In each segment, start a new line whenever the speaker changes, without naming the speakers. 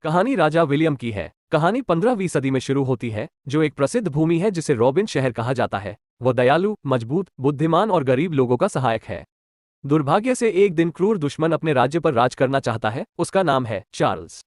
कहानी राजा विलियम की है। कहानी 15वीं सदी में शुरू होती है, जो एक प्रसिद्ध भूमि है जिसे रॉबिन शहर कहा जाता है। वो दयालु, मजबूत, बुद्धिमान और गरीब लोगों का सहायक है। दुर्भाग्य से एक दिन क्रूर दुश्मन अपने राज्य पर राज करना चाहता है। उसका नाम है चार्ल्स।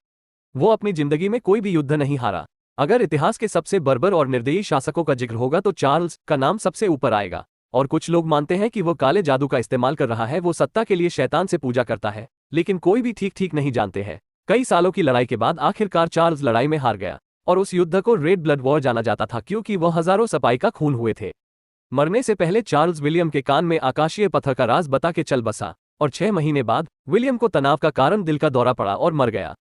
वो अपनी जिंदगी में कोई भी युद्ध नहीं हारा। अगर इतिहास के सबसे बर्बर और निर्दयी शासकों का जिक्र होगा तो चार्ल्स का नाम सबसे ऊपर आएगा। और कुछ लोग मानते हैं कि वो काले जादू का इस्तेमाल कर रहा है। वो सत्ता के लिए शैतान से पूजा करता है, लेकिन कोई भी ठीक नहीं जानते हैं। कई सालों की लड़ाई के बाद आखिरकार चार्ल्स लड़ाई में हार गया, और उस युद्ध को रेड ब्लड वॉर जाना जाता था क्योंकि वह हजारों सिपाही का खून हुए थे। मरने से पहले चार्ल्स विलियम के कान में आकाशीय पत्थर का राज बता के चल बसा, और 6 महीने बाद विलियम को तनाव का कारण दिल का दौरा पड़ा और मर गया।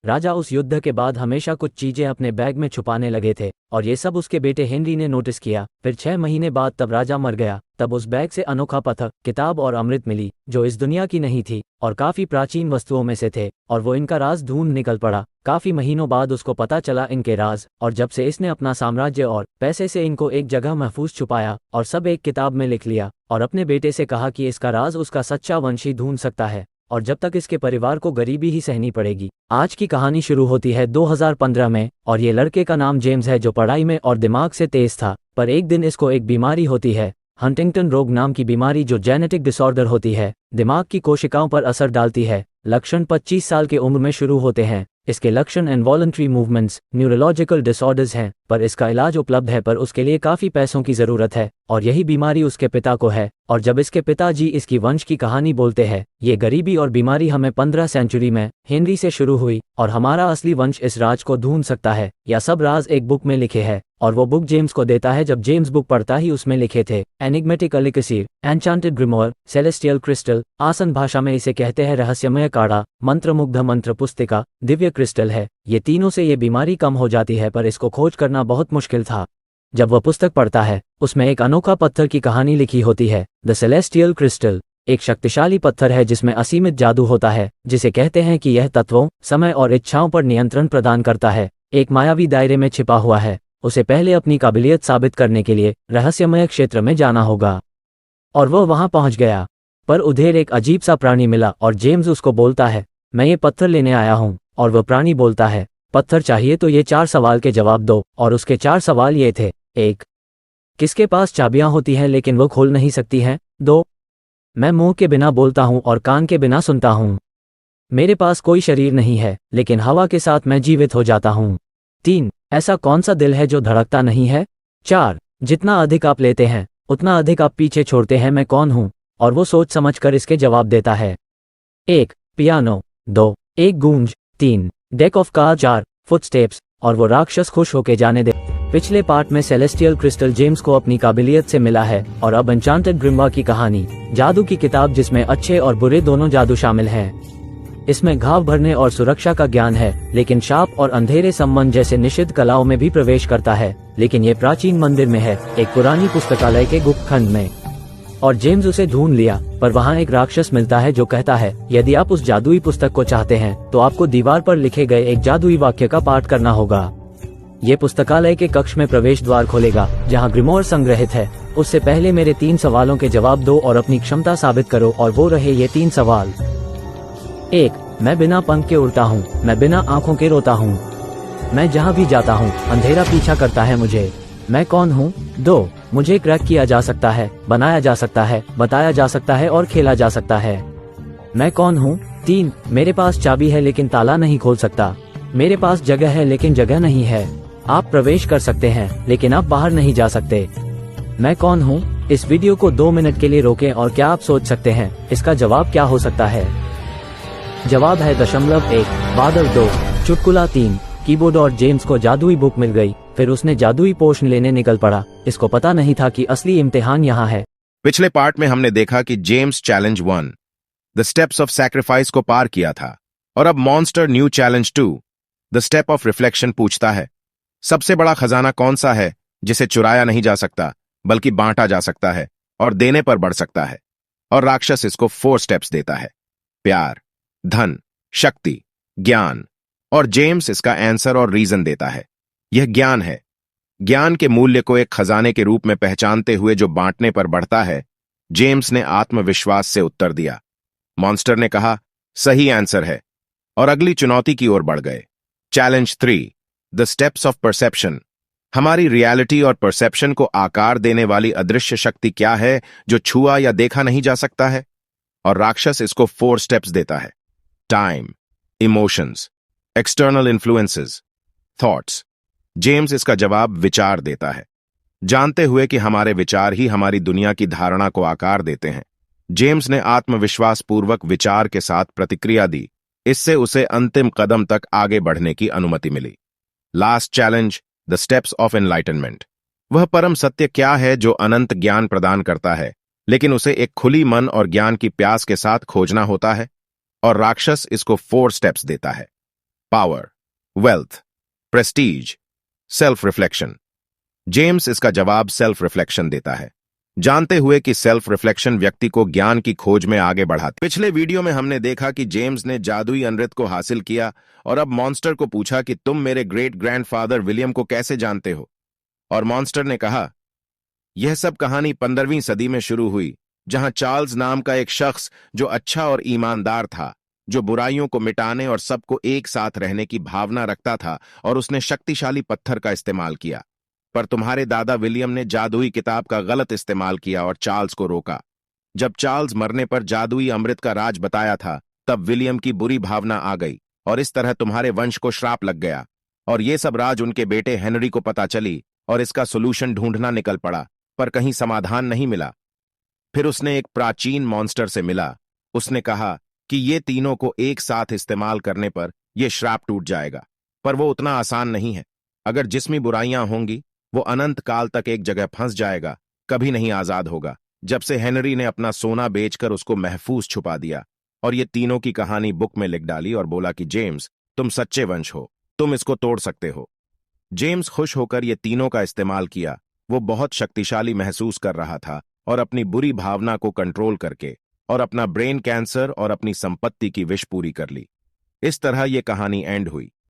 राजा उस युद्ध के बाद हमेशा कुछ चीजें अपने बैग में छुपाने लगे थे, और ये सब उसके बेटे हेनरी ने नोटिस किया। फिर 6 महीने बाद तब राजा मर गया। तब उस बैग से अनोखा पत्थर, किताब और अमृत मिली, जो इस दुनिया की नहीं थी और काफी प्राचीन वस्तुओं में से थे, और वो इनका राज ढूंढ निकल पड़ा। काफी महीनों बाद उसको पता चला इनके राज, और जब से इसने अपना साम्राज्य और पैसे से इनको एक जगह महफूज छुपाया और सब एक किताब में लिख लिया, और अपने बेटे से कहा कि इसका राज उसका सच्चा वंशी ढूंढ सकता है, और जब तक इसके परिवार को गरीबी ही सहनी पड़ेगी। आज की कहानी शुरू होती है 2015 में, और ये लड़के का नाम जेम्स है, जो पढ़ाई में और दिमाग से तेज था। पर एक दिन इसको एक बीमारी होती है, हंटिंगटन रोग नाम की बीमारी, जो जेनेटिक डिसऑर्डर होती है, दिमाग की कोशिकाओं पर असर डालती है। लक्षण 25 साल के उम्र में शुरू होते हैं। इसके लक्षण इनवॉलंटरी मूवमेंट्स, न्यूरोलॉजिकल डिसऑर्डर्स हैं, पर इसका इलाज उपलब्ध है, पर उसके लिए काफी पैसों की जरूरत है, और यही बीमारी उसके पिता को है। और जब इसके पिताजी इसकी वंश की कहानी बोलते हैं, ये गरीबी और बीमारी हमें 15 सेंचुरी में हेनरी से शुरू हुई, और हमारा असली वंश इस राज को ढूंढ सकता है, या सब राज एक बुक में लिखे हैं। और वो बुक जेम्स को देता है। जब जेम्स बुक पढ़ता ही उसमें लिखे थे enigmatic elixir, enchanted grimoire, celestial crystal, आसन भाषा में इसे कहते हैं रहस्यमय काढ़ा, मंत्रमुग्ध मंत्र पुस्तिका, दिव्य क्रिस्टल है। ये तीनों से ये बीमारी कम हो जाती है, पर इसको खोज करना बहुत मुश्किल था। जब वह पुस्तक पढ़ता है, उसमें एक अनोखा पत्थर की कहानी लिखी होती है, द सेलेस्टियल क्रिस्टल। एक शक्तिशाली पत्थर है जिसमें असीमित जादू होता है, जिसे कहते हैं कि यह तत्वों, समय और इच्छाओं पर नियंत्रण प्रदान करता है। एक मायावी दायरे में छिपा हुआ है। उसे पहले अपनी काबिलियत साबित करने के लिए रहस्यमय क्षेत्र में जाना होगा, और वह वहां पहुंच गया। पर उधर एक अजीब सा प्राणी मिला, और जेम्स उसको बोलता है, मैं ये पत्थर लेने आया हूं। और वह प्राणी बोलता है, पत्थर चाहिए तो ये 4 सवाल के जवाब दो। और उसके 4 सवाल ये थे: 1. किसके पास चाबियां होती हैं लेकिन वो खोल नहीं सकती हैं? 2. मैं मुंह के बिना बोलता हूं और कान के बिना सुनता हूं। मेरे पास कोई शरीर नहीं है, लेकिन हवा के साथ मैं जीवित हो जाता हूं। 3. ऐसा कौन सा दिल है जो धड़कता नहीं है? 4. जितना अधिक आप लेते हैं, उतना अधिक आप पीछे छोड़ते हैं। मैं कौन हूं? और वो सोच समझ कर इसके जवाब देता है: 1. पियानो। 2. एक गूंज। 3. Deck of card. 4. फुटस्टेप्स। और वो राक्षस खुश होके जाने दे। पिछले पार्ट में सेलेस्टियल क्रिस्टल जेम्स को अपनी काबिलियत से मिला है, और अब एन्चांटेड ग्रिमवा की कहानी, जादू की किताब जिसमें अच्छे और बुरे दोनों जादू शामिल हैं। इसमें घाव भरने और सुरक्षा का ज्ञान है, लेकिन शाप और अंधेरे संबंध जैसे निषिद्ध कलाओं में भी प्रवेश करता है। लेकिन ये प्राचीन मंदिर में है, एक पुरानी पुस्तकालय के गुप्त खंड में। और जेम्स उसे ढूंढ लिया, पर वहाँ एक राक्षस मिलता है जो कहता है, यदि आप उस जादुई पुस्तक को चाहते हैं तो आपको दीवार पर लिखे गए एक जादुई वाक्य का पाठ करना होगा। ये पुस्तकालय के कक्ष में प्रवेश द्वार खोलेगा, जहाँ ग्रिमोर संग्रहित है। उससे पहले मेरे 3 सवालों के जवाब दो और अपनी क्षमता साबित करो। और वो रहे ये 3 सवाल। 1. मैं बिना पंख के उड़ता हूँ, मैं बिना आंखों के रोता हूँ, मैं जहाँ भी जाता हूँ अंधेरा पीछा करता है मुझे, मैं कौन हूँ? 2. मुझे क्रैक किया जा सकता है, बनाया जा सकता है, बताया जा सकता है और खेला जा सकता है, मैं कौन हूँ? 3. मेरे पास चाबी है लेकिन ताला नहीं खोल सकता, मेरे पास जगह है लेकिन जगह नहीं है, आप प्रवेश कर सकते हैं लेकिन आप बाहर नहीं जा सकते, मैं कौन हूँ? इस वीडियो को 2 मिनट के लिए रोकें। और क्या आप सोच सकते हैं इसका जवाब क्या हो सकता है? जवाब है 0.1, बादल 2, चुटकुला 3, कीबोर्ड। और जेम्स को जादुई बुक मिल गई। फिर उसने जादुई पोषण लेने निकल पड़ा। इसको पता नहीं था कि असली इम्तिहान यहाँ है।
पिछले पार्ट में हमने देखा कि James challenge 1, the steps of sacrifice को पार किया था, और अब monster new challenge 2, the step of reflection पूछता है, सबसे बड़ा खजाना कौन सा है जिसे चुराया नहीं जा सकता बल्कि बांटा जा सकता है और देने पर बढ़ सकता है? और राक्षस इसको 4 स्टेप्स देता है: प्यार, धन, शक्ति, ज्ञान। और जेम्स इसका आंसर और रीजन देता है। यह ज्ञान है। ज्ञान के मूल्य को एक खजाने के रूप में पहचानते हुए जो बांटने पर बढ़ता है, जेम्स ने आत्मविश्वास से उत्तर दिया। मॉन्स्टर ने कहा, सही आंसर है, और अगली चुनौती की ओर बढ़ गए। Challenge 3 the steps of perception. हमारी रियलिटी और परसेप्शन को आकार देने वाली अदृश्य शक्ति क्या है जो छुआ या देखा नहीं जा सकता है? और राक्षस इसको 4 स्टेप्स देता है। Time, emotions, external influences, thoughts. James इसका जवाब विचार देता है, जानते हुए कि हमारे विचार ही हमारी दुनिया की धारणा को आकार देते हैं। जेम्स ने आत्मविश्वास पूर्वक विचार के साथ प्रतिक्रिया दी, इससे उसे अंतिम कदम तक आगे बढ़ने की अनुमति मिली। Last challenge the steps of enlightenment. वह परम सत्य क्या है जो अनंत ज्ञान प्रदान करता है, लेकिन उसे एक खुली मन और ज्ञान की प्यास के साथ खोजना होता है। और राक्षस इसको 4 स्टेप्स देता है। Power, wealth, Prestige, self reflection. James इसका जवाब सेल्फ रिफ्लेक्शन देता है, जानते हुए कि सेल्फ रिफ्लेक्शन व्यक्ति को ज्ञान की खोज में आगे बढ़ाती। पिछले वीडियो में हमने देखा कि जेम्स ने जादुई अमृत को हासिल किया और अब मॉन्स्टर को पूछा कि तुम मेरे ग्रेट ग्रैंडफादर विलियम को कैसे जानते हो? और मॉन्स्टर ने कहा, यह सब कहानी 15वीं सदी में शुरू हुई, जहां चार्ल्स नाम का एक शख्स जो अच्छा और ईमानदार था, जो बुराइयों को मिटाने और सबको एक साथ रहने की भावना रखता था, और उसने शक्तिशाली पत्थर का इस्तेमाल किया। पर तुम्हारे दादा विलियम ने जादुई किताब का गलत इस्तेमाल किया और चार्ल्स को रोका। जब चार्ल्स मरने पर जादुई अमृत का राज बताया था, तब विलियम की बुरी भावना आ गई और इस तरह तुम्हारे वंश को श्राप लग गया। और ये सब राज उनके बेटे हेनरी को पता चली और इसका सोल्यूशन ढूंढना निकल पड़ा, पर कहीं समाधान नहीं मिला। फिर उसने एक प्राचीन मॉन्स्टर से मिला। उसने कहा कि ये तीनों को एक साथ इस्तेमाल करने पर यह श्राप टूट जाएगा, पर वो उतना आसान नहीं है। अगर जिस्मी बुराइयां होंगी, वो अनंत काल तक एक जगह फंस जाएगा, कभी नहीं आजाद होगा। जब से हेनरी ने अपना सोना बेचकर उसको महफूज छुपा दिया और ये तीनों की कहानी बुक में लिख डाली और बोला कि जेम्स, तुम सच्चे वंश हो, तुम इसको तोड़ सकते हो। जेम्स खुश होकर ये तीनों का इस्तेमाल किया। वो बहुत शक्तिशाली महसूस कर रहा था और अपनी बुरी भावना को कंट्रोल करके और अपना ब्रेन कैंसर और अपनी संपत्ति की विश पूरी कर ली। इस तरह यह कहानी एंड हुई।